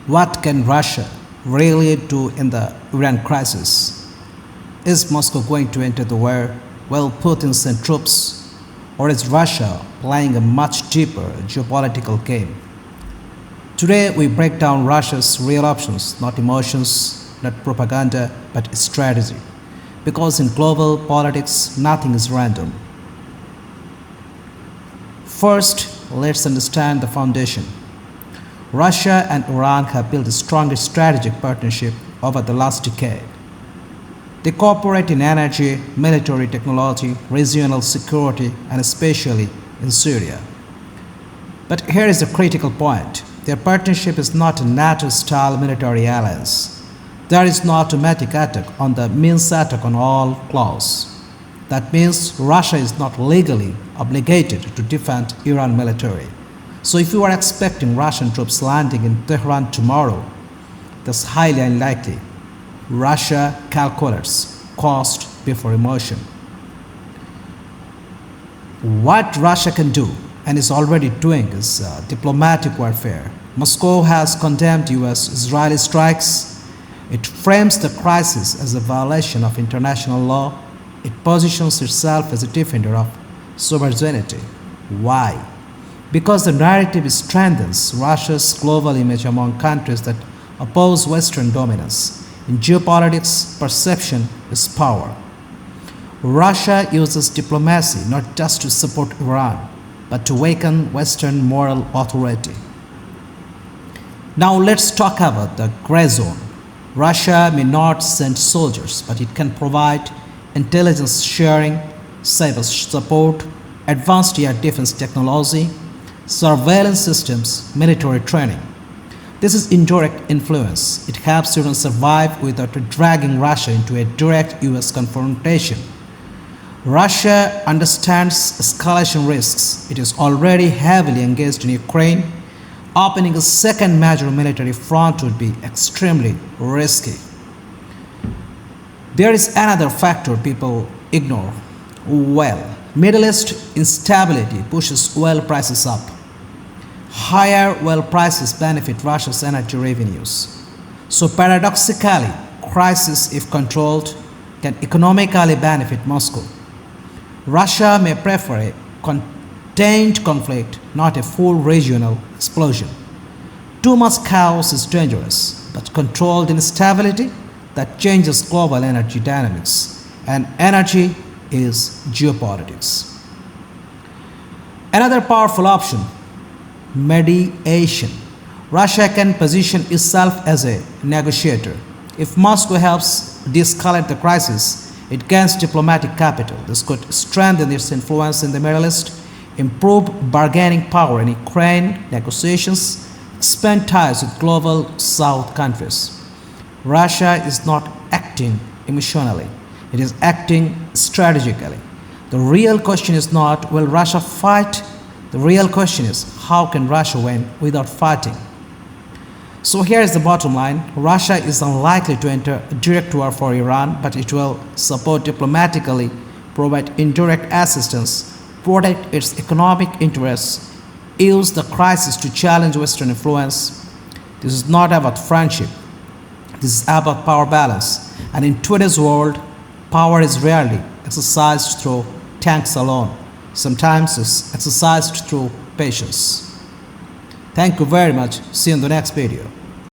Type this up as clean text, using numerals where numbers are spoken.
What can Russia really do in the Iran crisis? Is Moscow going to enter the war? Will Putin send troops? Or is Russia playing a much deeper geopolitical game? Today we break down Russia's real options, not emotions, not propaganda, but strategy. Because in global politics, nothing is random. First, let's understand the foundation. Russia and Iran have built a strong strategic partnership over the last decade. They cooperate in energy, military technology, regional security, and especially in Syria. But here is a critical point. Their partnership is not a NATO-style military alliance. There is no automatic attack on the means attack on all clause. That means Russia is not legally obligated to defend Iran militarily. So if you are expecting Russian troops landing in Tehran tomorrow, that's highly unlikely. Russia calculates cost before emotion. What Russia can do and is already doing is diplomatic warfare. Moscow has condemned US-Israeli strikes. It frames the crisis as a violation of international law. It positions itself as a defender of sovereignty. Why? Because the narrative strengthens Russia's global image among countries that oppose Western dominance. In geopolitics, perception is power. Russia uses diplomacy not just to support Iran, but to weaken Western moral authority. Now let's talk about the gray zone. Russia may not send soldiers, but it can provide intelligence sharing, cyber support, advanced air defense technology, surveillance systems, military training. This is indirect influence. It helps Iran survive without dragging Russia into a direct US confrontation. Russia understands escalation risks. It is already heavily engaged in Ukraine. Opening a second major military front would be extremely risky. There is another factor people ignore. Middle East instability pushes oil prices up. Higher oil prices benefit Russia's energy revenues. So paradoxically, crisis, if controlled, can economically benefit Moscow. Russia may prefer a contained conflict, not a full regional explosion. Too much chaos is dangerous, but controlled instability that changes global energy dynamics. And energy is geopolitics. Another powerful option, mediation. Russia can position itself as a negotiator. If Moscow helps de-escalate the crisis, it gains diplomatic capital. This could strengthen its influence in the Middle East, improve bargaining power in Ukraine negotiations, expand ties with global South countries. Russia is not acting emotionally. It is acting strategically. The real question is not, will Russia fight? The real question is, how can Russia win without fighting? So here is the bottom line. Russia is unlikely to enter a direct war for Iran, but it will support diplomatically, provide indirect assistance, protect its economic interests, use the crisis to challenge Western influence. This is not about friendship. This is about power balance. And in today's world, power is rarely exercised through tanks alone. Sometimes it's exercised through patience. Thank you very much. See you in the next video.